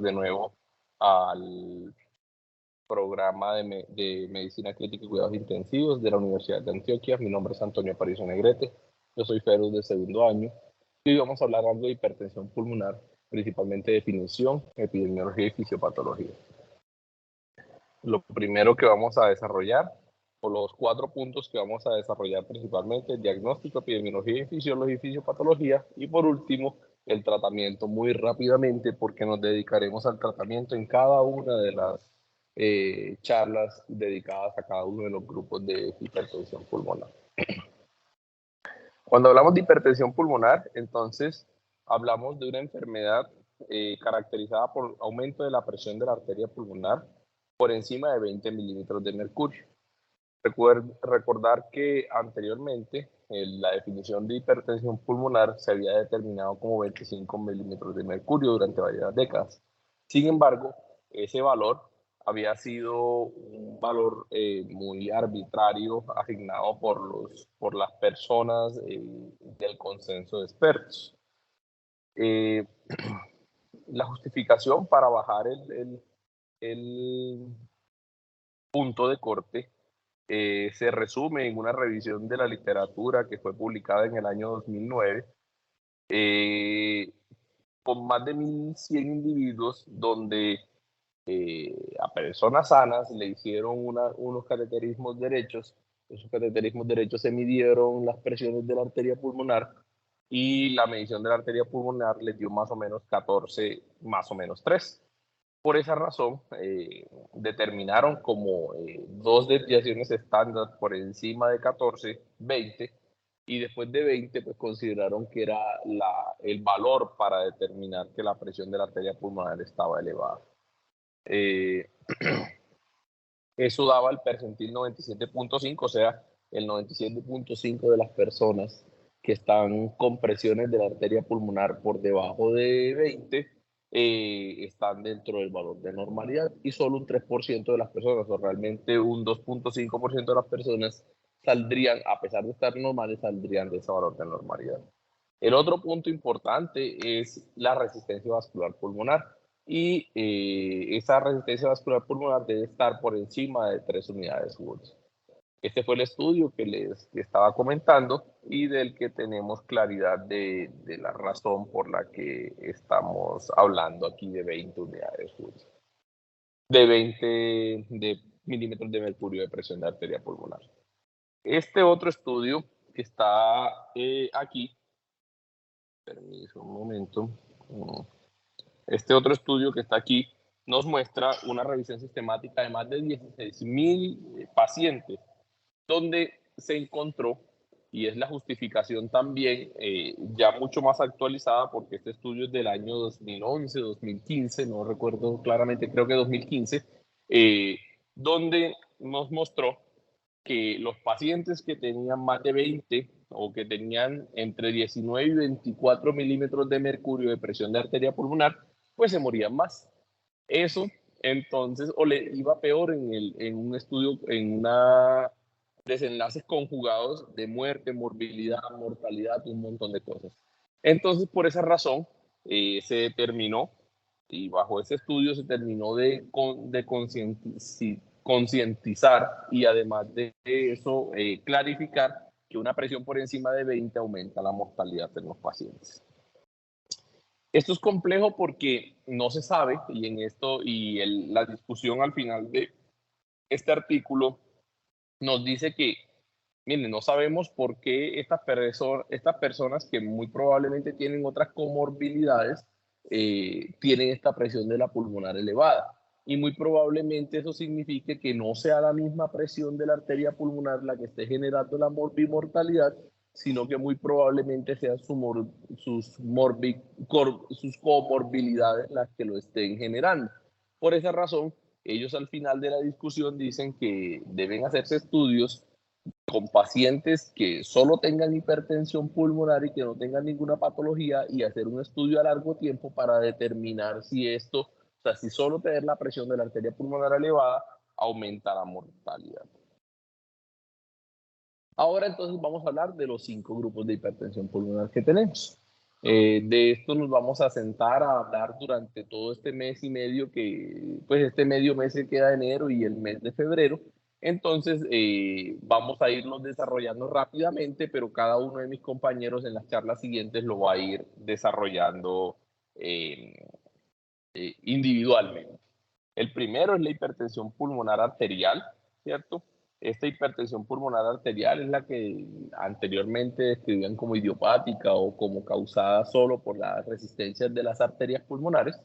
de nuevo al programa de Medicina Crítica y Cuidados Intensivos de la Universidad de Antioquia. Mi nombre es Antonio Aparicio Negrete, yo soy Ferus de segundo año y hoy vamos a hablar algo de hipertensión pulmonar, principalmente definición, epidemiología y fisiopatología. Lo primero que vamos a desarrollar, o los 4 puntos que vamos a desarrollar principalmente, diagnóstico, epidemiología y fisiopatología, y por último, el tratamiento muy rápidamente, porque nos dedicaremos al tratamiento en cada una de las charlas dedicadas a cada uno de los grupos de hipertensión pulmonar. Cuando hablamos de hipertensión pulmonar, entonces hablamos de una enfermedad caracterizada por aumento de la presión de la arteria pulmonar por encima de 20 milímetros de mercurio. Recordar que anteriormente la definición de hipertensión pulmonar se había determinado como 25 milímetros de mercurio durante varias décadas. Sin embargo, ese valor había sido un valor muy arbitrario asignado por las personas del consenso de expertos. La justificación para bajar el punto de corte se resume en una revisión de la literatura que fue publicada en el año 2009 con más de 1.100 individuos donde a personas sanas le hicieron unos cateterismos derechos. Esos cateterismos derechos se midieron las presiones de la arteria pulmonar y la medición de la arteria pulmonar les dio más o menos 14, más o menos 3. Por esa razón, determinaron como 2 desviaciones estándar por encima de 14, 20, y después de 20, pues consideraron que era el valor para determinar que la presión de la arteria pulmonar estaba elevada. Eso daba el percentil 97.5, o sea, el 97.5 de las personas que están con presiones de la arteria pulmonar por debajo de 20 están dentro del valor de normalidad, y solo un 3% de las personas, o realmente un 2.5% de las personas saldrían, a pesar de estar normales, saldrían de ese valor de normalidad. El otro punto importante es la resistencia vascular pulmonar, y esa resistencia vascular pulmonar debe estar por encima de 3 unidades Wood. Este fue el estudio que les estaba comentando y del que tenemos claridad de la razón por la que estamos hablando aquí de 20 unidades Wood, de 20 de milímetros de mercurio de presión de arteria pulmonar. Este otro estudio que está aquí, permiso un momento. Este otro estudio que está aquí nos muestra una revisión sistemática de más de 16.000 pacientes, donde se encontró, y es la justificación también ya mucho más actualizada, porque este estudio es del año 2011, 2015, no recuerdo claramente, creo que 2015, donde nos mostró que los pacientes que tenían más de 20 o que tenían entre 19 y 24 milímetros de mercurio de presión de arteria pulmonar, pues se morían más. Eso, entonces, o le iba peor en un estudio, en una desenlaces conjugados de muerte, morbilidad, mortalidad, un montón de cosas. Entonces, por esa razón, se determinó, y bajo ese estudio se terminó de concientizar y además de eso, clarificar que una presión por encima de 20 aumenta la mortalidad en los pacientes. Esto es complejo porque no se sabe, y en esto, la discusión al final de este artículo nos dice que, miren, no sabemos por qué estas personas que muy probablemente tienen otras comorbilidades tienen esta presión de la pulmonar elevada. Y muy probablemente eso signifique que no sea la misma presión de la arteria pulmonar la que esté generando la morbimortalidad, sino que muy probablemente sean sus comorbilidades las que lo estén generando. Por esa razón, ellos al final de la discusión dicen que deben hacerse estudios con pacientes que solo tengan hipertensión pulmonar y que no tengan ninguna patología, y hacer un estudio a largo tiempo para determinar si esto, o sea, si solo tener la presión de la arteria pulmonar elevada aumenta la mortalidad. Ahora entonces vamos a hablar de los 5 grupos de hipertensión pulmonar que tenemos. De esto nos vamos a sentar a hablar durante todo este mes y medio que, pues este medio mes se queda de enero y el mes de febrero. Entonces, vamos a irnos desarrollando rápidamente, pero cada uno de mis compañeros en las charlas siguientes lo va a ir desarrollando eh, individualmente. El primero es la hipertensión pulmonar arterial, ¿cierto? Esta hipertensión pulmonar arterial es la que anteriormente describían como idiopática o como causada solo por las resistencias de las arterias pulmonares.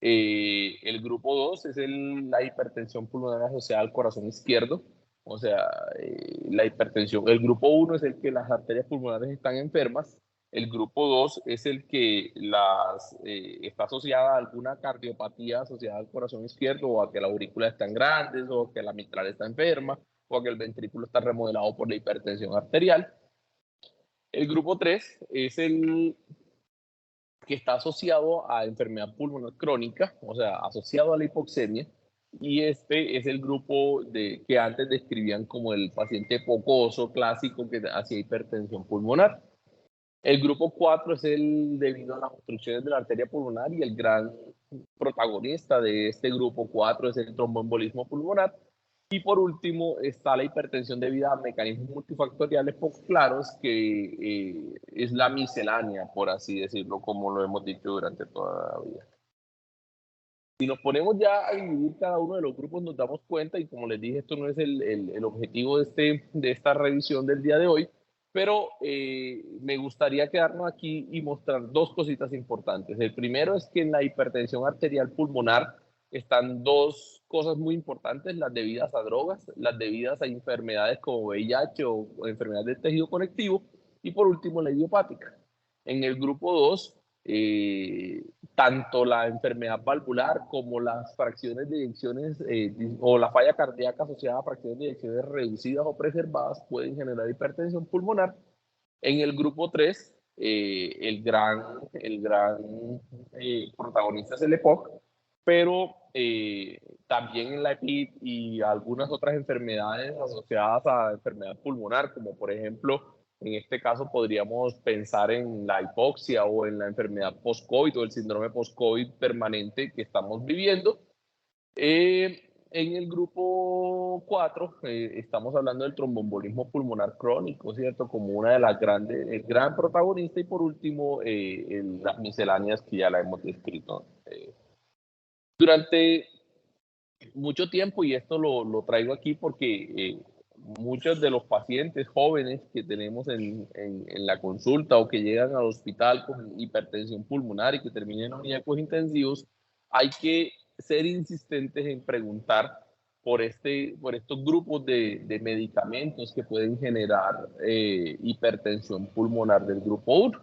El grupo 2 es la hipertensión pulmonar asociada al corazón izquierdo. O sea, la hipertensión, el grupo 1 es el que las arterias pulmonares están enfermas. El grupo 2 es el que está asociada a alguna cardiopatía asociada al corazón izquierdo, o a que la aurícula están grandes, o que la mitral está enferma, o a que el ventrículo está remodelado por la hipertensión arterial. El grupo 3 es el que está asociado a enfermedad pulmonar crónica, o sea, asociado a la hipoxemia, y este es el grupo que antes describían como el paciente focoso clásico que hacía hipertensión pulmonar. El grupo 4 es el debido a las obstrucciones de la arteria pulmonar, y el gran protagonista de este grupo 4 es el tromboembolismo pulmonar. Y por último está la hipertensión debida a mecanismos multifactoriales poco claros, que es la miscelánea, por así decirlo, como lo hemos dicho durante toda la vida. Si nos ponemos ya a dividir cada uno de los grupos, nos damos cuenta, y como les dije, esto no es el objetivo de esta revisión del día de hoy, pero me gustaría quedarnos aquí y mostrar dos cositas importantes. El primero es que en la hipertensión arterial pulmonar están dos cosas muy importantes: las debidas a drogas, las debidas a enfermedades como VIH o enfermedades del tejido conectivo, y por último la idiopática. En el grupo 2, tanto la enfermedad valvular como las fracciones de eyecciones o la falla cardíaca asociada a fracciones de eyecciones reducidas o preservadas pueden generar hipertensión pulmonar. En el grupo 3, el gran protagonista es el EPOC, pero también en la EPID y algunas otras enfermedades asociadas a enfermedad pulmonar, como por ejemplo, en este caso podríamos pensar en la hipoxia o en la enfermedad post-COVID o el síndrome post-COVID permanente que estamos viviendo. En el grupo 4 estamos hablando del tromboembolismo pulmonar crónico, ¿cierto? Como una de las grandes, el gran protagonista, y por último, las misceláneas que ya la hemos descrito. Durante mucho tiempo, y esto lo traigo aquí porque muchos de los pacientes jóvenes que tenemos en la consulta o que llegan al hospital con hipertensión pulmonar y que terminan en unidad de cuidados intensivos, hay que ser insistentes en preguntar por estos grupos de medicamentos que pueden generar hipertensión pulmonar del grupo 1.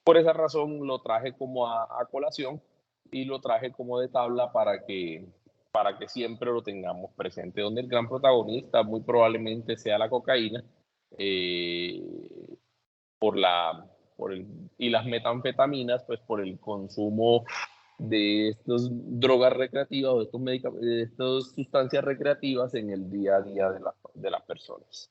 Por esa razón lo traje como a colación, y lo traje como de tabla para que siempre lo tengamos presente, donde el gran protagonista muy probablemente sea la cocaína, eh, por la, y las metanfetaminas, pues por el consumo de estas drogas recreativas o de estas sustancias recreativas en el día a día de las personas.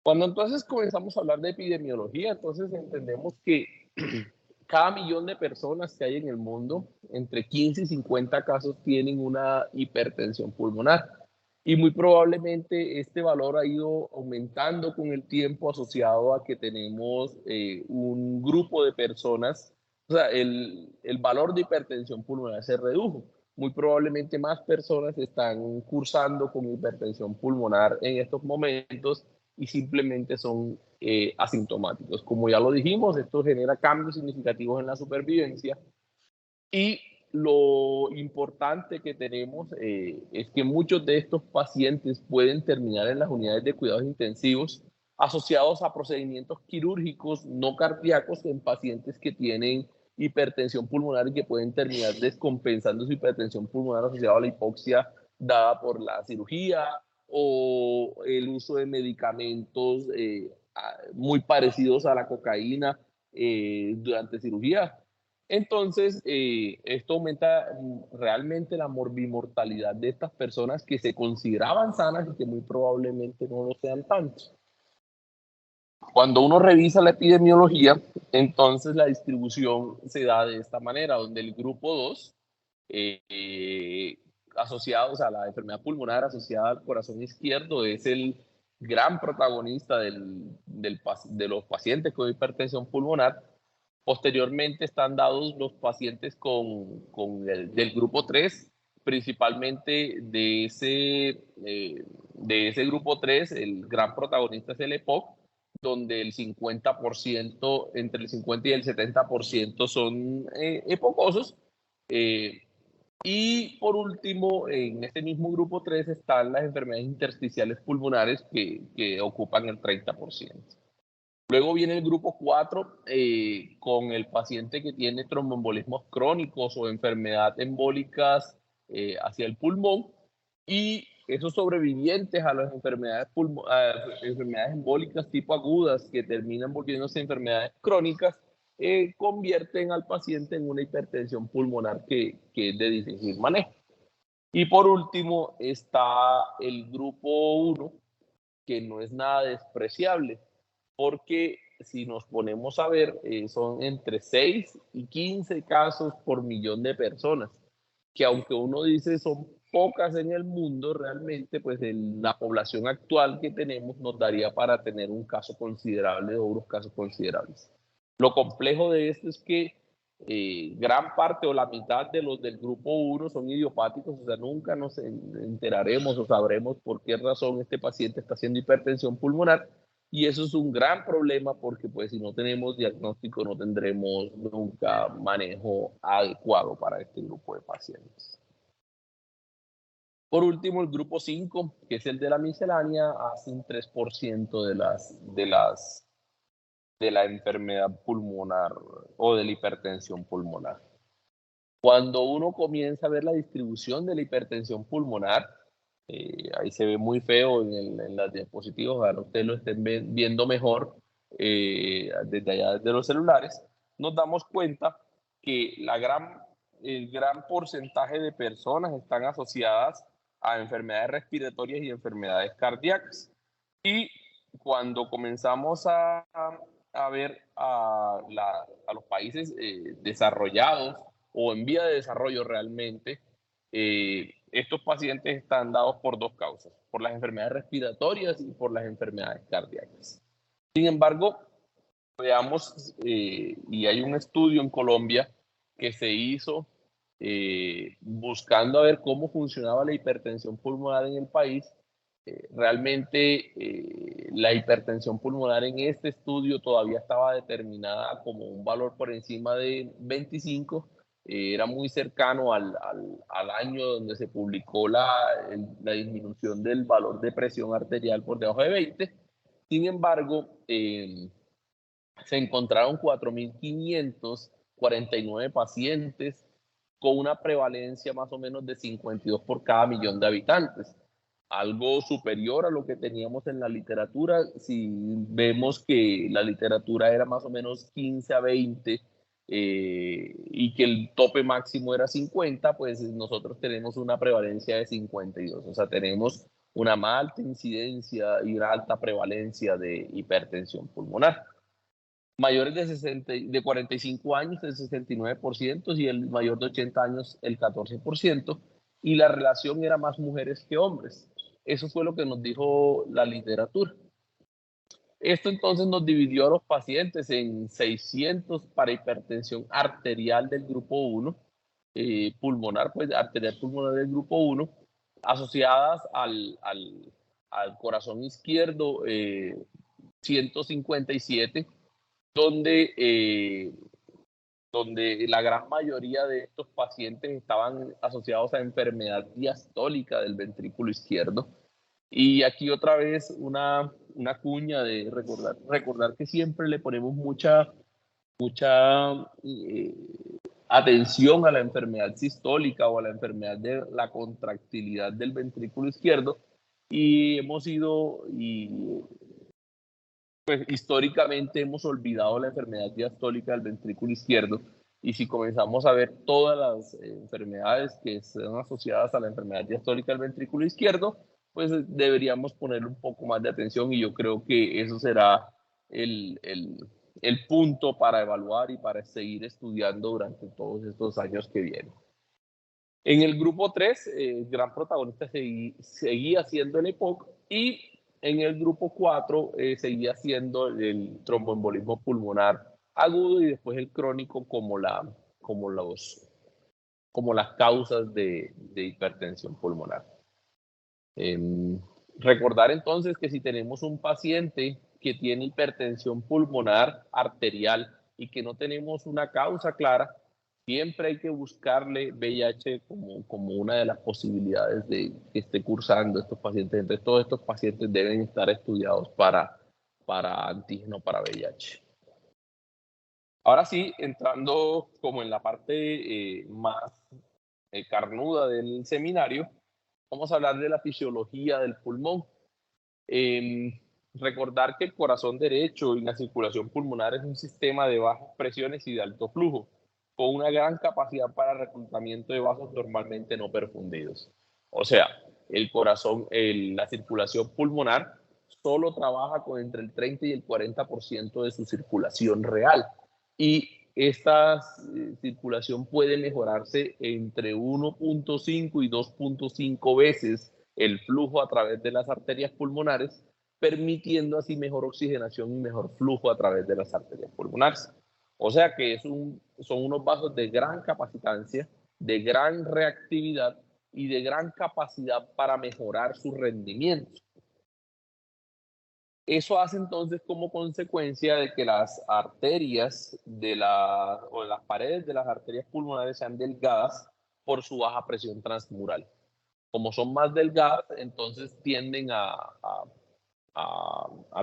Cuando entonces comenzamos a hablar de epidemiología, entonces entendemos que cada millón de personas que hay en el mundo, entre 15 y 50 casos tienen una hipertensión pulmonar. Y muy probablemente este valor ha ido aumentando con el tiempo, asociado a que tenemos un grupo de personas, o sea, el valor de hipertensión pulmonar se redujo. Muy probablemente más personas están cursando con hipertensión pulmonar en estos momentos y simplemente son asintomáticos. Como ya lo dijimos, esto genera cambios significativos en la supervivencia, y lo importante que tenemos es que muchos de estos pacientes pueden terminar en las unidades de cuidados intensivos asociados a procedimientos quirúrgicos no cardíacos en pacientes que tienen hipertensión pulmonar y que pueden terminar descompensando su hipertensión pulmonar asociada a la hipoxia dada por la cirugía o el uso de medicamentos muy parecidos a la cocaína durante cirugía. Entonces, esto aumenta realmente la morbimortalidad de estas personas que se consideraban sanas y que muy probablemente no lo sean tanto. Cuando uno revisa la epidemiología, entonces la distribución se da de esta manera, donde el grupo 2, asociados a la enfermedad pulmonar asociada al corazón izquierdo, es el gran protagonista de los pacientes con hipertensión pulmonar. Posteriormente están dados los pacientes del grupo 3, principalmente de ese grupo 3, el gran protagonista es el EPOC, donde el 50%, entre el 50 y el 70% son epocosos. Y por último, en este mismo grupo 3 están las enfermedades intersticiales pulmonares que ocupan el 30%. Luego viene el grupo 4 con el paciente que tiene tromboembolismos crónicos o enfermedades embólicas hacia el pulmón, y esos sobrevivientes a las enfermedades embólicas tipo agudas que terminan volviéndose enfermedades crónicas convierten al paciente en una hipertensión pulmonar que es de difícil manejo. Y por último está el grupo 1, que no es nada despreciable, porque si nos ponemos a ver, son entre 6 y 15 casos por millón de personas, que aunque uno dice son pocas en el mundo, realmente pues en la población actual que tenemos nos daría para tener un caso considerable o unos casos considerables. Lo complejo de esto es que gran parte o la mitad de los del grupo 1 son idiopáticos, o sea, nunca nos enteraremos o sabremos por qué razón este paciente está haciendo hipertensión pulmonar, y eso es un gran problema porque pues si no tenemos diagnóstico no tendremos nunca manejo adecuado para este grupo de pacientes. Por último, el grupo 5, que es el de la miscelánea, hace un 3% de la enfermedad pulmonar o de la hipertensión pulmonar. Cuando uno comienza a ver la distribución de la hipertensión pulmonar, ahí se ve muy feo en las diapositivas, ojalá ustedes lo estén viendo mejor desde allá, desde los celulares, nos damos cuenta que el gran porcentaje de personas están asociadas a enfermedades respiratorias y enfermedades cardíacas. Y cuando comenzamos a ver a los países desarrollados o en vía de desarrollo realmente, estos pacientes están dados por dos causas, por las enfermedades respiratorias y por las enfermedades cardíacas. Sin embargo, veamos, y hay un estudio en Colombia que se hizo buscando a ver cómo funcionaba la hipertensión pulmonar en el país. Realmente la hipertensión pulmonar en este estudio todavía estaba determinada como un valor por encima de 25, era muy cercano al año donde se publicó la disminución del valor de presión arterial por debajo de 20. Sin embargo, se encontraron 4.549 pacientes con una prevalencia más o menos de 52 por cada millón de habitantes, algo superior a lo que teníamos en la literatura. Si vemos que la literatura era más o menos 15 a 20 y que el tope máximo era 50, pues nosotros tenemos una prevalencia de 52, o sea, tenemos una más alta incidencia y una alta prevalencia de hipertensión pulmonar. Mayores de 45 años, el 69%, y el mayor de 80 años, el 14%, y la relación era más mujeres que hombres. Eso fue lo que nos dijo la literatura. Esto entonces nos dividió a los pacientes en 600 para hipertensión arterial del grupo 1, pulmonar, pues arterial pulmonar del grupo 1, asociadas al corazón izquierdo, 157, donde la gran mayoría de estos pacientes estaban asociados a enfermedad diastólica del ventrículo izquierdo. Y aquí otra vez una cuña de recordar que siempre le ponemos mucha atención a la enfermedad sistólica o a la enfermedad de la contractilidad del ventrículo izquierdo, y hemos ido pues históricamente hemos olvidado la enfermedad diastólica del ventrículo izquierdo, y si comenzamos a ver todas las enfermedades que están asociadas a la enfermedad diastólica del ventrículo izquierdo, pues deberíamos ponerle un poco más de atención, y yo creo que eso será el punto para evaluar y para seguir estudiando durante todos estos años que vienen. En el grupo 3, el gran protagonista seguía siendo el EPOC, y en el grupo 4 seguía siendo el tromboembolismo pulmonar agudo y después el crónico como las causas de hipertensión pulmonar. Recordar entonces que si tenemos un paciente que tiene hipertensión pulmonar arterial y que no tenemos una causa clara, siempre hay que buscarle VIH como una de las posibilidades de que esté cursando estos pacientes. Entonces, todos estos pacientes deben estar estudiados para antígeno para VIH. Ahora sí, entrando como en la parte más carnuda del seminario, vamos a hablar de la fisiología del pulmón. Recordar que el corazón derecho y la circulación pulmonar es un sistema de bajas presiones y de alto flujo, con una gran capacidad para reclutamiento de vasos normalmente no perfundidos. O sea, el corazón, la circulación pulmonar solo trabaja con entre el 30 y el 40% de su circulación real. Y esta circulación puede mejorarse entre 1.5 y 2.5 veces el flujo a través de las arterias pulmonares, permitiendo así mejor oxigenación y mejor flujo a través de las arterias pulmonares. O sea que son unos vasos de gran capacitancia, de gran reactividad y de gran capacidad para mejorar su rendimiento. Eso hace entonces como consecuencia de que las arterias o las paredes de las arterias pulmonares sean delgadas por su baja presión transmural. Como son más delgadas, entonces tienden a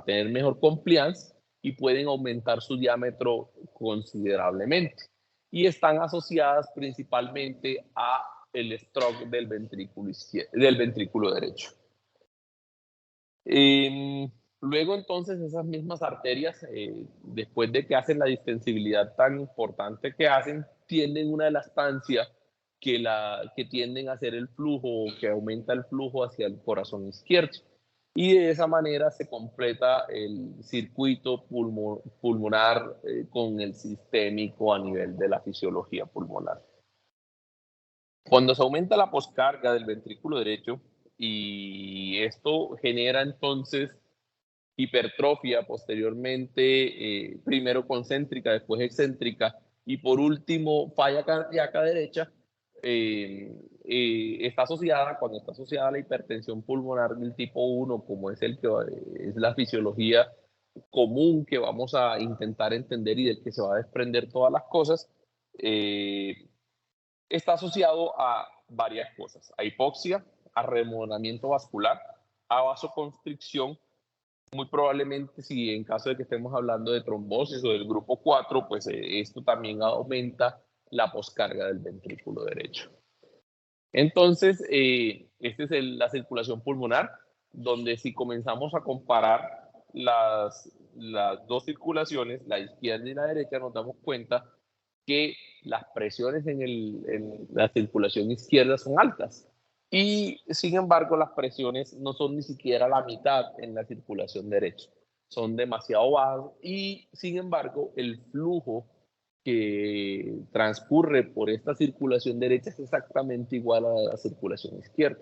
tener mejor compliance y pueden aumentar su diámetro considerablemente. Y están asociadas principalmente a el stroke del ventrículo derecho. Luego entonces esas mismas arterias, después de que hacen la distensibilidad tan importante que hacen, tienen una elastancia que tienden a hacer el flujo, que aumenta el flujo hacia el corazón izquierdo. Y de esa manera se completa el circuito pulmonar con el sistémico a nivel de la fisiología pulmonar. Cuando se aumenta la poscarga del ventrículo derecho, y esto genera entonces hipertrofia, posteriormente primero concéntrica, después excéntrica y por último falla cardíaca derecha, cuando está asociada a la hipertensión pulmonar del tipo 1, como es es la fisiología común que vamos a intentar entender y del que se va a desprender todas las cosas, está asociado a varias cosas: a hipoxia, a remodelamiento vascular, a vasoconstricción. Muy probablemente, si en caso de que estemos hablando de trombosis o del grupo 4, pues esto también aumenta la poscarga del ventrículo derecho. Entonces, esta es la circulación pulmonar, donde si comenzamos a comparar las dos circulaciones, la izquierda y la derecha, nos damos cuenta que las presiones en la circulación izquierda son altas. Y sin embargo, las presiones no son ni siquiera la mitad en la circulación derecha. Son demasiado bajas y sin embargo, el flujo que transcurre por esta circulación derecha es exactamente igual a la circulación izquierda.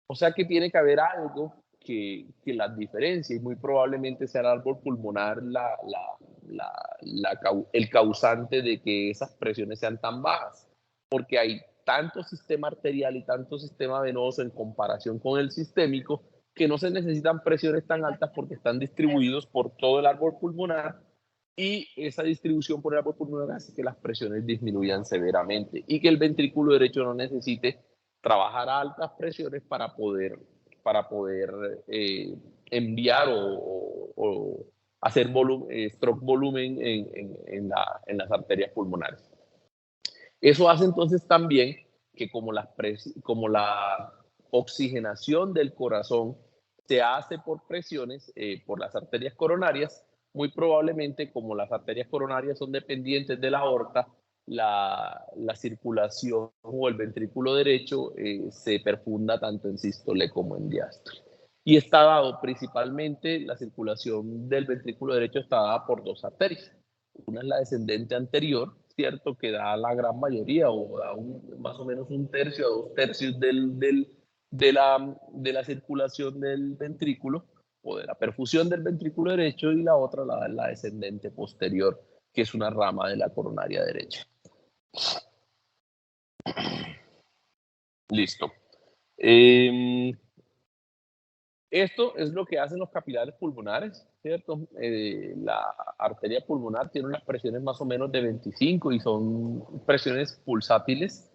O sea que tiene que haber algo que las diferencie, y muy probablemente sea el árbol pulmonar el causante de que esas presiones sean tan bajas, porque hay tanto sistema arterial y tanto sistema venoso en comparación con el sistémico que no se necesitan presiones tan altas porque están distribuidos por todo el árbol pulmonar, y esa distribución por el árbol pulmonar hace que las presiones disminuyan severamente y que el ventrículo derecho no necesite trabajar a altas presiones para poder enviar o hacer stroke volumen en las arterias pulmonares. Eso hace entonces también que como la oxigenación del corazón se hace por presiones, por las arterias coronarias, muy probablemente como las arterias coronarias son dependientes de la aorta, la circulación o el ventrículo derecho se perfunda tanto en sístole como en diástole. Y está dado principalmente, la circulación del ventrículo derecho está dada por dos arterias. Una es la descendente anterior, ¿cierto? Que da la gran mayoría o da más o menos un tercio a dos tercios de la circulación del ventrículo o de la perfusión del ventrículo derecho, y la otra la descendente posterior, que es una rama de la coronaria derecha. Listo. Esto es lo que hacen los capilares pulmonares, ¿cierto? La arteria pulmonar tiene unas presiones más o menos de 25 y son presiones pulsátiles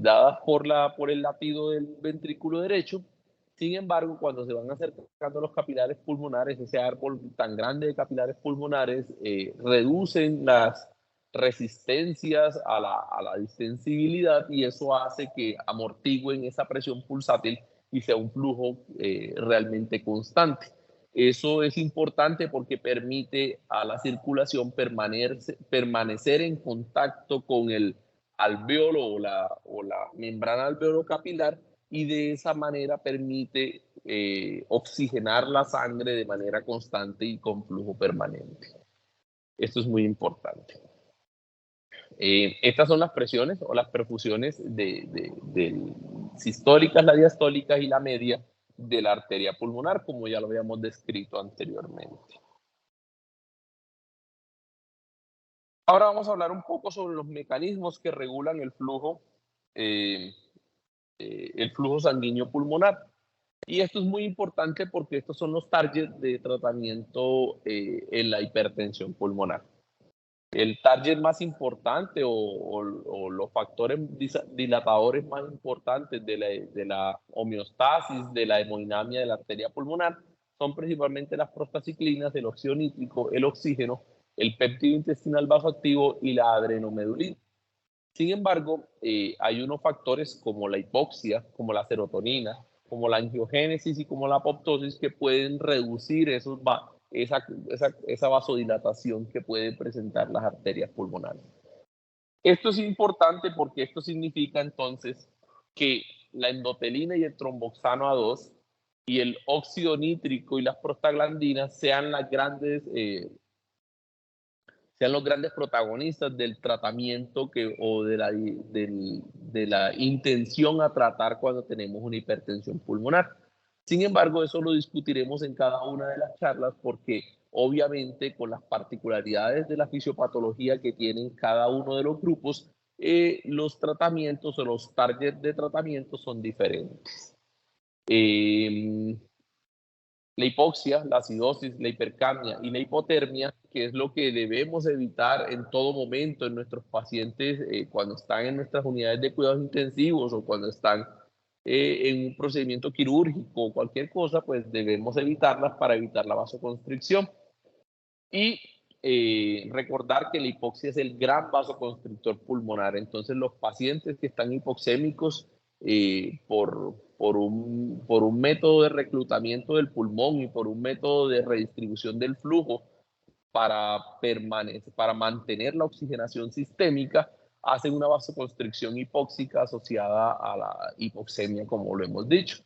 dadas por el latido del ventrículo derecho. Sin embargo, cuando se van acercando los capilares pulmonares, ese árbol tan grande de capilares pulmonares reducen las resistencias a la distensibilidad, y eso hace que amortigüen esa presión pulsátil y sea un flujo realmente constante. Eso es importante porque permite a la circulación permanecer en contacto con el alvéolo o la membrana alveolo-capilar, y de esa manera permite oxigenar la sangre de manera constante y con flujo permanente. Esto es muy importante. Estas son las presiones o las perfusiones sistólicas, la diastólica y la media de la arteria pulmonar, como ya lo habíamos descrito anteriormente. Ahora vamos a hablar un poco sobre los mecanismos que regulan el flujo sanguíneo pulmonar. Y esto es muy importante porque estos son los targets de tratamiento en la hipertensión pulmonar. El target más importante o los factores dilatadores más importantes de la homeostasis, de la hemodinamia de la arteria pulmonar, son principalmente las prostaciclinas, el óxido nítrico, el oxígeno, el péptido intestinal vasoactivo y la adrenomedulina. Sin embargo, hay unos factores como la hipoxia, como la serotonina, como la angiogénesis y como la apoptosis, que pueden reducir esa vasodilatación que pueden presentar las arterias pulmonares. Esto es importante porque esto significa entonces que la endotelina y el tromboxano A2 y el óxido nítrico y las prostaglandinas sean los grandes protagonistas del tratamiento o de la intención a tratar cuando tenemos una hipertensión pulmonar. Sin embargo, eso lo discutiremos en cada una de las charlas porque obviamente con las particularidades de la fisiopatología que tienen cada uno de los grupos, los tratamientos o los targets de tratamiento son diferentes. La hipoxia, la acidosis, la hipercapnia y la hipotermia, que es lo que debemos evitar en todo momento en nuestros pacientes cuando están en nuestras unidades de cuidados intensivos o cuando están en un procedimiento quirúrgico o cualquier cosa, pues debemos evitarlas para evitar la vasoconstricción. Y recordar que la hipoxia es el gran vasoconstrictor pulmonar. Entonces, los pacientes que están hipoxémicos por un método de reclutamiento del pulmón y por un método de redistribución del flujo para mantener la oxigenación sistémica, hacen una vasoconstricción hipóxica asociada a la hipoxemia, como lo hemos dicho.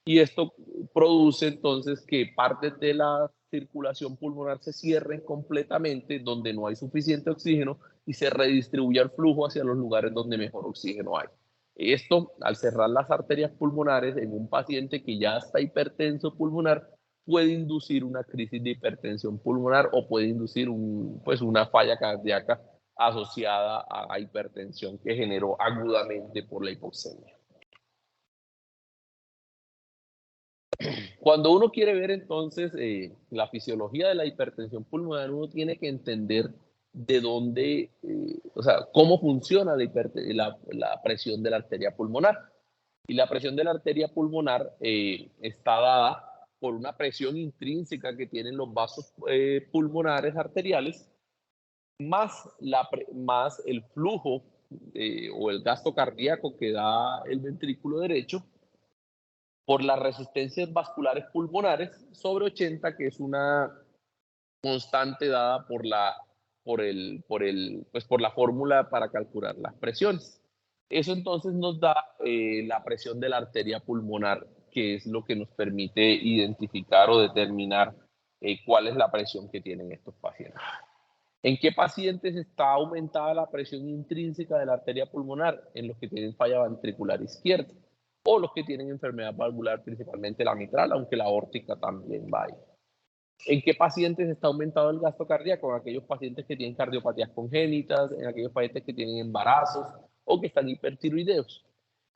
Y esto produce entonces que partes de la circulación pulmonar se cierren completamente, donde no hay suficiente oxígeno, y se redistribuya el flujo hacia los lugares donde mejor oxígeno hay. Esto, al cerrar las arterias pulmonares en un paciente que ya está hipertenso pulmonar, puede inducir una crisis de hipertensión pulmonar o puede inducir una falla cardíaca asociada a la hipertensión que generó agudamente por la hipoxemia. Cuando uno quiere ver entonces la fisiología de la hipertensión pulmonar, uno tiene que entender de dónde, o sea, cómo funciona la presión de la arteria pulmonar. Y la presión de la arteria pulmonar está dada por una presión intrínseca que tienen los vasos pulmonares arteriales, más el flujo o el gasto cardíaco que da el ventrículo derecho, por las resistencias vasculares pulmonares sobre 80, que es una constante dada por la fórmula para calcular las presiones. Eso entonces nos da la presión de la arteria pulmonar, que es lo que nos permite identificar o determinar cuál es la presión que tienen estos pacientes. ¿En qué pacientes está aumentada la presión intrínseca de la arteria pulmonar? En los que tienen falla ventricular izquierda o los que tienen enfermedad valvular, principalmente la mitral, aunque la aórtica también va ahí. ¿En qué pacientes está aumentado el gasto cardíaco? En aquellos pacientes que tienen cardiopatías congénitas, en aquellos pacientes que tienen embarazos o que están hipertiroideos.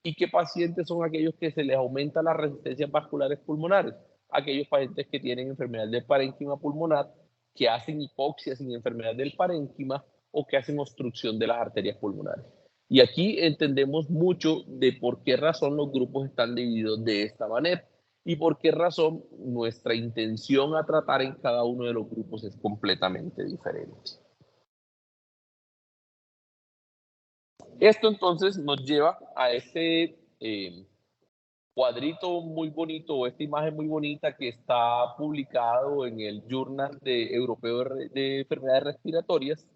¿Y qué pacientes son aquellos que se les aumenta las resistencias vasculares pulmonares? Aquellos pacientes que tienen enfermedad del parénquima pulmonar, que hacen hipoxia sin enfermedad del parénquima o que hacen obstrucción de las arterias pulmonares. Y aquí entendemos mucho de por qué razón los grupos están divididos de esta manera y por qué razón nuestra intención a tratar en cada uno de los grupos es completamente diferente. Esto entonces nos lleva a este cuadrito muy bonito o esta imagen muy bonita que está publicado en el Journal Europeo de Enfermedades Respiratorias,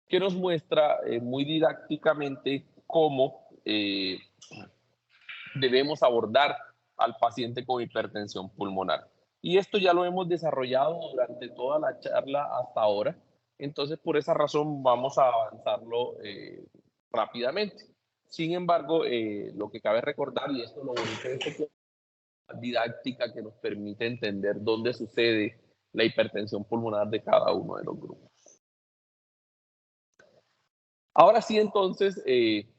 que nos muestra muy didácticamente cómo debemos abordar al paciente con hipertensión pulmonar. Y esto ya lo hemos desarrollado durante toda la charla hasta ahora, entonces por esa razón vamos a avanzarlo rápidamente. Sin embargo, lo que cabe recordar, y esto es lo bonito de este didáctica que nos permite entender dónde sucede la hipertensión pulmonar de cada uno de los grupos. Ahora sí, entonces,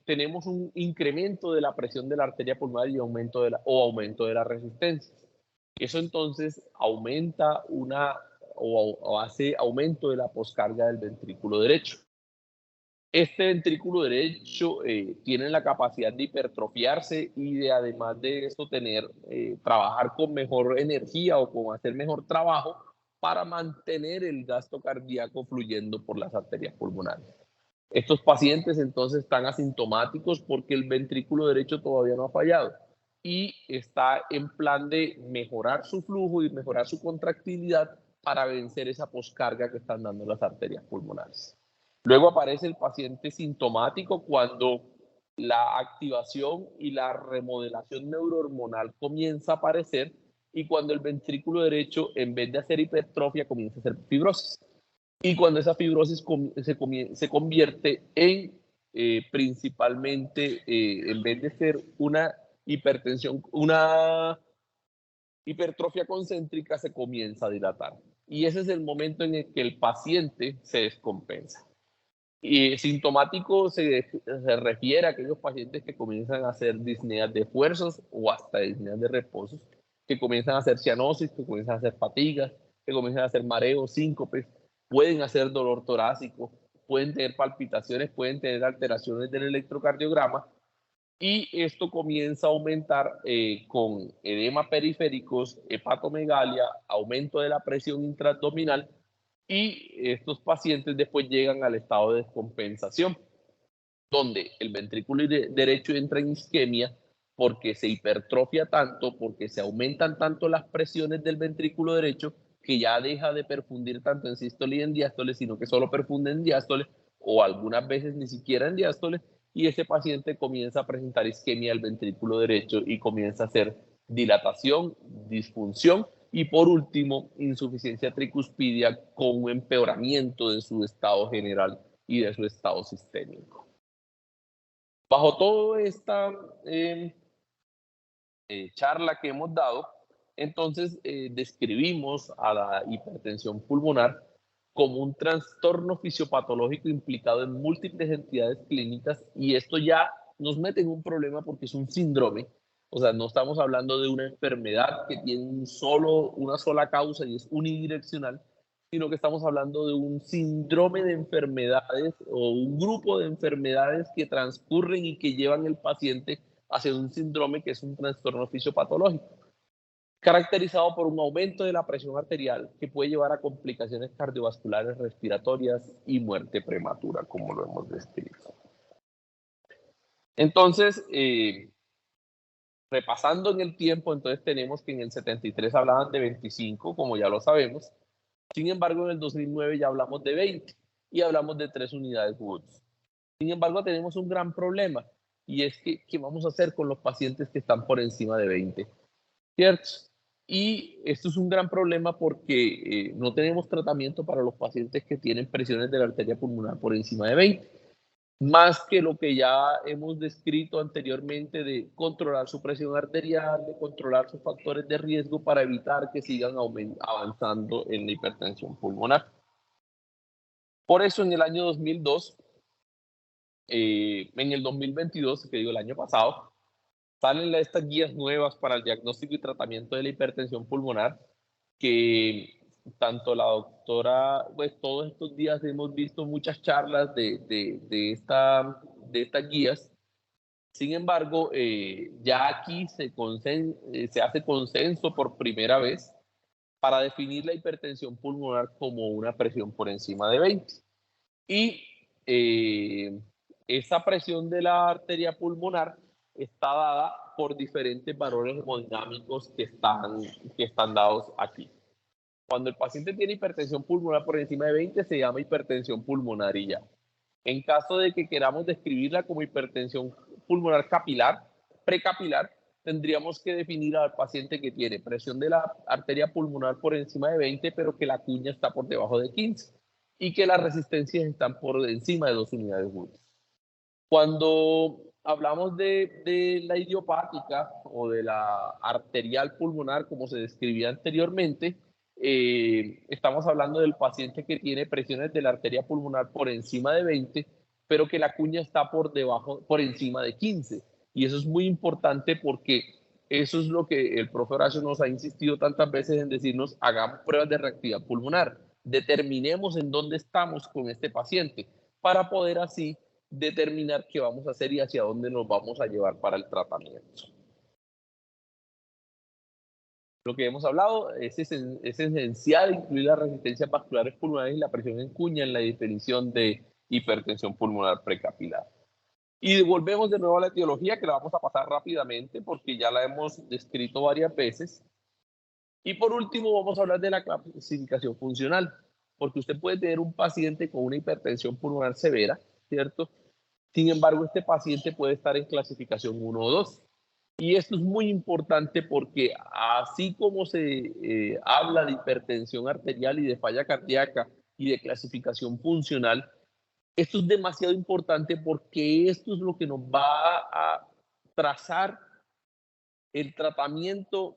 tenemos un incremento de la presión de la arteria pulmonar y aumento de la resistencia. Eso entonces aumenta o hace aumento de la poscarga del ventrículo derecho. Este ventrículo derecho tiene la capacidad de hipertrofiarse y de, además de esto, trabajar con mejor energía o con hacer mejor trabajo para mantener el gasto cardíaco fluyendo por las arterias pulmonares. Estos pacientes entonces están asintomáticos porque el ventrículo derecho todavía no ha fallado y está en plan de mejorar su flujo y mejorar su contractilidad para vencer esa poscarga que están dando las arterias pulmonares. Luego aparece el paciente sintomático cuando la activación y la remodelación neurohormonal comienza a aparecer y cuando el ventrículo derecho, en vez de hacer hipertrofia, comienza a hacer fibrosis. Y cuando esa fibrosis se convierte en principalmente, en vez de ser una hipertensión, una hipertrofia concéntrica, se comienza a dilatar. Y ese es el momento en el que el paciente se descompensa. Y sintomático se refiere a aquellos pacientes que comienzan a hacer disneas de esfuerzos o hasta disneas de reposos, que comienzan a hacer cianosis, que comienzan a hacer fatigas, que comienzan a hacer mareos, síncopes, pueden hacer dolor torácico, pueden tener palpitaciones, pueden tener alteraciones del electrocardiograma y esto comienza a aumentar con edema periféricos, hepatomegalia, aumento de la presión intraabdominal y estos pacientes después llegan al estado de descompensación, donde el ventrículo derecho entra en isquemia porque se hipertrofia tanto, porque se aumentan tanto las presiones del ventrículo derecho que ya deja de perfundir tanto en sístole y en diástole, sino que solo perfunde en diástole o algunas veces ni siquiera en diástole, y ese paciente comienza a presentar isquemia del ventrículo derecho y comienza a hacer dilatación, disfunción y por último, insuficiencia tricuspidia con un empeoramiento de su estado general y de su estado sistémico. Bajo toda esta charla que hemos dado, entonces describimos a la hipertensión pulmonar como un trastorno fisiopatológico implicado en múltiples entidades clínicas y esto ya nos mete en un problema porque es un síndrome. O sea, no estamos hablando de una enfermedad que tiene una sola causa y es unidireccional, sino que estamos hablando de un síndrome de enfermedades o un grupo de enfermedades que transcurren y que llevan al paciente hacia un síndrome que es un trastorno fisiopatológico, caracterizado por un aumento de la presión arterial que puede llevar a complicaciones cardiovasculares, respiratorias y muerte prematura, como lo hemos descrito. Entonces, repasando en el tiempo, entonces tenemos que en el 73 hablaban de 25, como ya lo sabemos. Sin embargo, en el 2009 ya hablamos de 20 y hablamos de 3 unidades Woods. Sin embargo, tenemos un gran problema y es que, ¿qué vamos a hacer con los pacientes que están por encima de 20? ¿cierto? Y esto es un gran problema porque no tenemos tratamiento para los pacientes que tienen presiones de la arteria pulmonar por encima de 20, más que lo que ya hemos descrito anteriormente de controlar su presión arterial, de controlar sus factores de riesgo para evitar que sigan avanzando en la hipertensión pulmonar. Por eso en el año 2002, en el 2022, que digo el año pasado, salen estas guías nuevas para el diagnóstico y tratamiento de la hipertensión pulmonar, que tanto la doctora, pues todos estos días hemos visto muchas charlas de estas guías. Sin embargo, ya aquí se hace consenso por primera vez para definir la hipertensión pulmonar como una presión por encima de 20. Y esa presión de la arteria pulmonar está dada por diferentes valores hemodinámicos que están dados aquí. Cuando el paciente tiene hipertensión pulmonar por encima de 20, se llama hipertensión pulmonar y ya. En caso de que queramos describirla como hipertensión pulmonar capilar, precapilar, tendríamos que definir al paciente que tiene presión de la arteria pulmonar por encima de 20, pero que la cuña está por debajo de 15 y que las resistencias están por encima de 2 unidades Wood. Cuando hablamos de la idiopática o de la arterial pulmonar, como se describía anteriormente, estamos hablando del paciente que tiene presiones de la arteria pulmonar por encima de 20, pero que la cuña está por debajo, por encima de 15. Y eso es muy importante porque eso es lo que el profe Horacio nos ha insistido tantas veces en decirnos: hagamos pruebas de reactividad pulmonar, determinemos en dónde estamos con este paciente para poder así determinar qué vamos a hacer y hacia dónde nos vamos a llevar para el tratamiento. Lo que hemos hablado es esencial incluir las resistencias vasculares pulmonares y la presión en cuña en la definición de hipertensión pulmonar precapilar. Y volvemos de nuevo a la etiología, que la vamos a pasar rápidamente porque ya la hemos descrito varias veces. Y por último vamos a hablar de la clasificación funcional, porque usted puede tener un paciente con una hipertensión pulmonar severa, ¿cierto? Sin embargo, este paciente puede estar en clasificación 1 o 2. Y esto es muy importante porque así como se habla de hipertensión arterial y de falla cardíaca y de clasificación funcional, esto es demasiado importante porque esto es lo que nos va a trazar el tratamiento,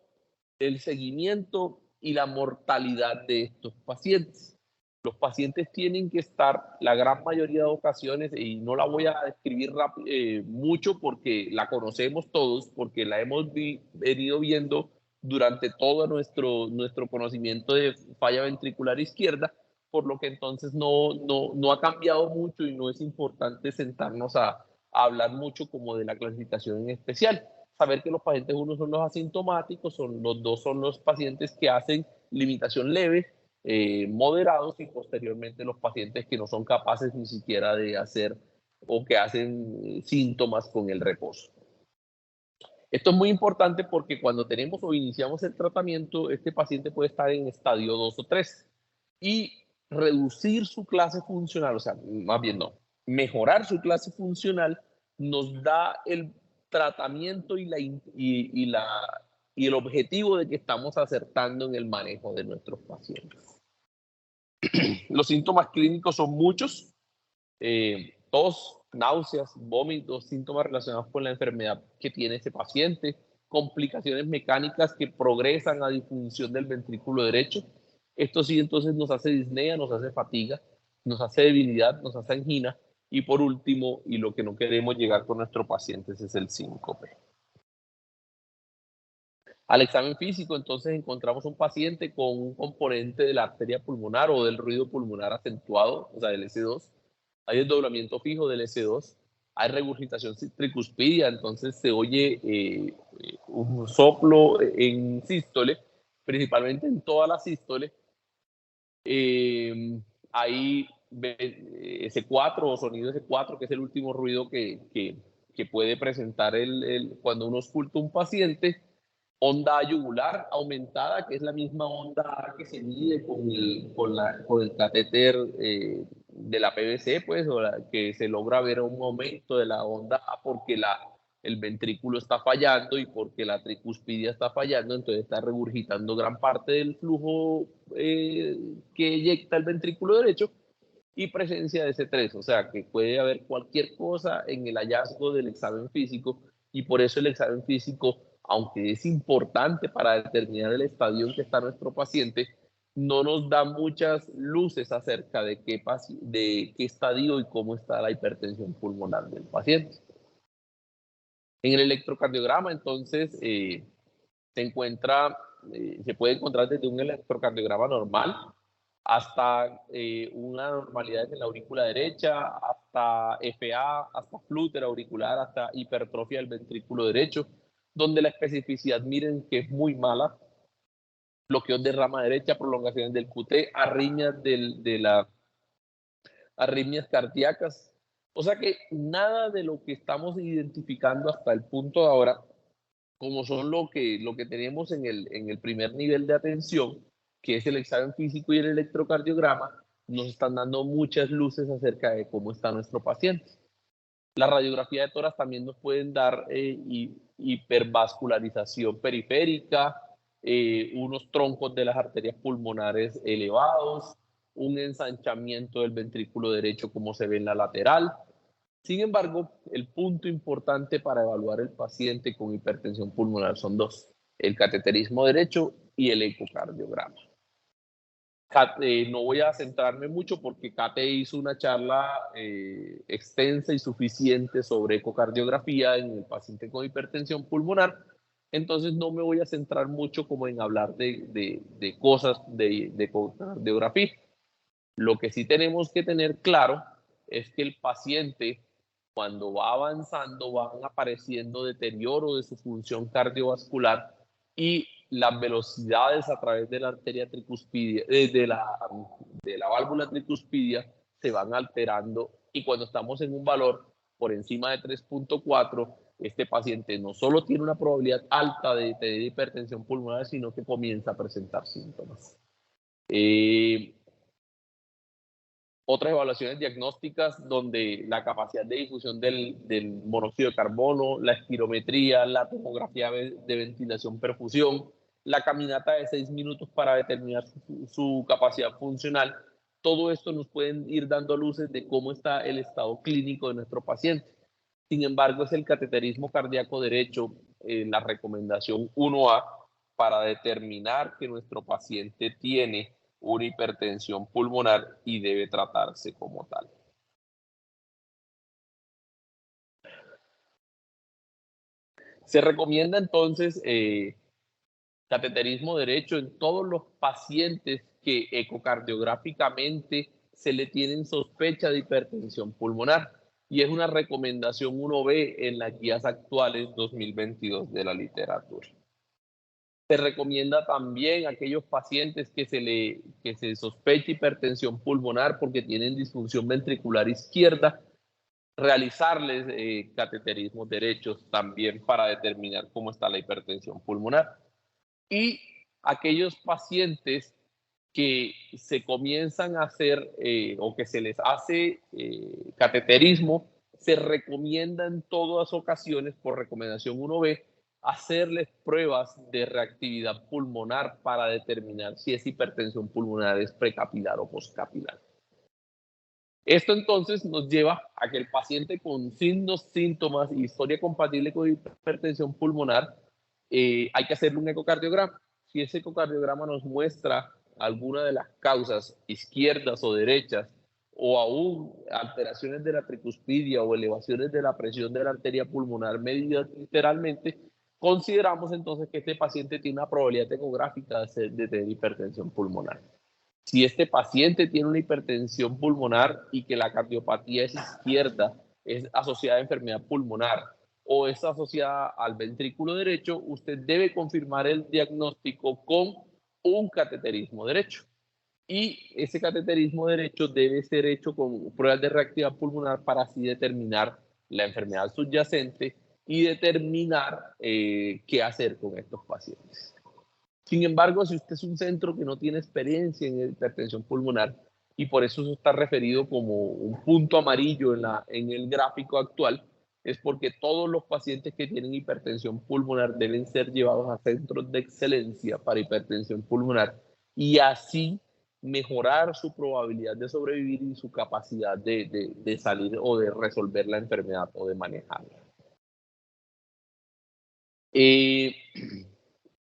el seguimiento y la mortalidad de estos pacientes. Los pacientes tienen que estar, la gran mayoría de ocasiones, y no la voy a describir mucho porque la conocemos todos, porque la hemos venido viendo durante todo nuestro conocimiento de falla ventricular izquierda, por lo que entonces no ha cambiado mucho y no es importante sentarnos a hablar mucho como de la clasificación en especial. Saber que los pacientes 1 son los asintomáticos, los 2 son los pacientes que hacen limitación leve, moderados, y posteriormente los pacientes que no son capaces ni siquiera de hacer o que hacen síntomas con el reposo. Esto es muy importante porque cuando tenemos o iniciamos el tratamiento, este paciente puede estar en estadio 2 o 3 y reducir su clase funcional, o sea, más bien no, mejorar su clase funcional nos da el tratamiento y el objetivo de que estamos acertando en el manejo de nuestros pacientes. Los síntomas clínicos son muchos: tos, náuseas, vómitos, síntomas relacionados con la enfermedad que tiene ese paciente, complicaciones mecánicas que progresan a disfunción del ventrículo derecho. Esto sí, entonces nos hace disnea, nos hace fatiga, nos hace debilidad, nos hace angina, y por último, y lo que no queremos llegar con nuestros pacientes, es el síncope. Al examen físico, entonces, encontramos un paciente con un componente de la arteria pulmonar o del ruido pulmonar acentuado, o sea, del S2. Hay desdoblamiento fijo del S2. Hay regurgitación tricuspidia, entonces se oye un soplo en sístole, principalmente en todas las sístoles. Hay S4 o sonido S4, que es el último ruido que puede presentar cuando uno ausculta un paciente. Onda yugular aumentada, que es la misma onda que se mide con el catéter de la PVC, pues, que se logra ver un aumento de la onda porque el ventrículo está fallando y porque la tricuspidia está fallando, entonces está regurgitando gran parte del flujo que eyecta el ventrículo derecho y presencia de C3, o sea que puede haber cualquier cosa en el hallazgo del examen físico y por eso el examen físico, aunque es importante para determinar el estadio en que está nuestro paciente, no nos da muchas luces acerca de qué estadio y cómo está la hipertensión pulmonar del paciente. En el electrocardiograma, entonces, se puede encontrar desde un electrocardiograma normal hasta una normalidad en la aurícula derecha, hasta FA, hasta flúter auricular, hasta hipertrofia del ventrículo derecho, donde la especificidad, miren que es muy mala, bloqueos de rama derecha, prolongaciones del QT, arritmias cardíacas. O sea que nada de lo que estamos identificando hasta el punto de ahora, como son lo que tenemos en el primer nivel de atención, que es el examen físico y el electrocardiograma, nos están dando muchas luces acerca de cómo está nuestro paciente. La radiografía de tórax también nos pueden dar hipervascularización periférica, unos troncos de las arterias pulmonares elevados, un ensanchamiento del ventrículo derecho como se ve en la lateral. Sin embargo, el punto importante para evaluar el paciente con hipertensión pulmonar son dos: el cateterismo derecho y el ecocardiograma. No voy a centrarme mucho porque Kate hizo una charla extensa y suficiente sobre ecocardiografía en el paciente con hipertensión pulmonar, entonces no me voy a centrar mucho como en hablar de cosas de ecocardiografía. Lo que sí tenemos que tener claro es que el paciente, cuando va avanzando, van apareciendo deterioro de su función cardiovascular y las velocidades a través de la arteria tricuspidia, de la válvula tricuspidia, se van alterando, y cuando estamos en un valor por encima de 3.4, este paciente no solo tiene una probabilidad alta de tener hipertensión pulmonar, sino que comienza a presentar síntomas. Otras evaluaciones diagnósticas donde la capacidad de difusión del monóxido de carbono, la espirometría, la tomografía de ventilación perfusión, la caminata de 6 minutos para determinar su capacidad funcional, todo esto nos pueden ir dando luces de cómo está el estado clínico de nuestro paciente. Sin embargo, es el cateterismo cardíaco derecho la recomendación 1A para determinar que nuestro paciente tiene una hipertensión pulmonar y debe tratarse como tal. Se recomienda entonces cateterismo derecho en todos los pacientes que ecocardiográficamente se le tienen sospecha de hipertensión pulmonar, y es una recomendación 1B en las guías actuales 2022 de la literatura. Se recomienda también a aquellos pacientes que se sospecha hipertensión pulmonar porque tienen disfunción ventricular izquierda, realizarles cateterismos derechos también para determinar cómo está la hipertensión pulmonar. Y aquellos pacientes que se comienzan a hacer o que se les hace cateterismo, se recomienda en todas ocasiones, por recomendación 1B, hacerles pruebas de reactividad pulmonar para determinar si es hipertensión pulmonar es precapilar o postcapilar. Esto entonces nos lleva a que el paciente con signos, síntomas y historia compatible con hipertensión pulmonar, hay que hacerle un ecocardiograma. Si ese ecocardiograma nos muestra alguna de las causas izquierdas o derechas, o aún alteraciones de la tricuspidia o elevaciones de la presión de la arteria pulmonar medida literalmente, consideramos entonces que este paciente tiene una probabilidad ecográfica de tener hipertensión pulmonar. Si este paciente tiene una hipertensión pulmonar y que la cardiopatía es izquierda, es asociada a enfermedad pulmonar o es asociada al ventrículo derecho, usted debe confirmar el diagnóstico con un cateterismo derecho. Y ese cateterismo derecho debe ser hecho con pruebas de reactividad pulmonar para así determinar la enfermedad subyacente y determinar qué hacer con estos pacientes. Sin embargo, si usted es un centro que no tiene experiencia en hipertensión pulmonar y por eso está referido como un punto amarillo en el gráfico actual, es porque todos los pacientes que tienen hipertensión pulmonar deben ser llevados a centros de excelencia para hipertensión pulmonar y así mejorar su probabilidad de sobrevivir y su capacidad de salir o de resolver la enfermedad o de manejarla. Eh,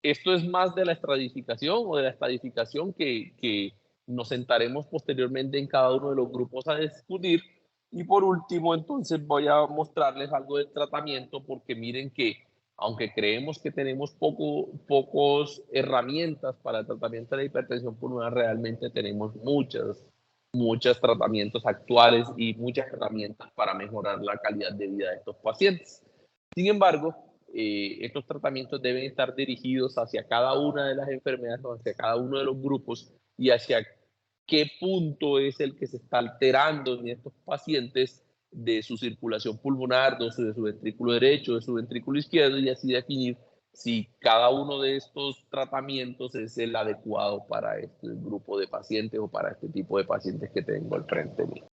Esto es más de la estratificación o de la estadificación que nos sentaremos posteriormente en cada uno de los grupos a discutir. Y por último, entonces voy a mostrarles algo del tratamiento porque miren que aunque creemos que tenemos pocos herramientas para el tratamiento de la hipertensión pulmonar, realmente tenemos muchos tratamientos actuales y muchas herramientas para mejorar la calidad de vida de estos pacientes. Sin embargo, estos tratamientos deben estar dirigidos hacia cada una de las enfermedades o hacia cada uno de los grupos y hacia qué punto es el que se está alterando en estos pacientes de su circulación pulmonar, de su ventrículo derecho, de su ventrículo izquierdo y así definir si cada uno de estos tratamientos es el adecuado para este grupo de pacientes o para este tipo de pacientes que tengo al frente mío.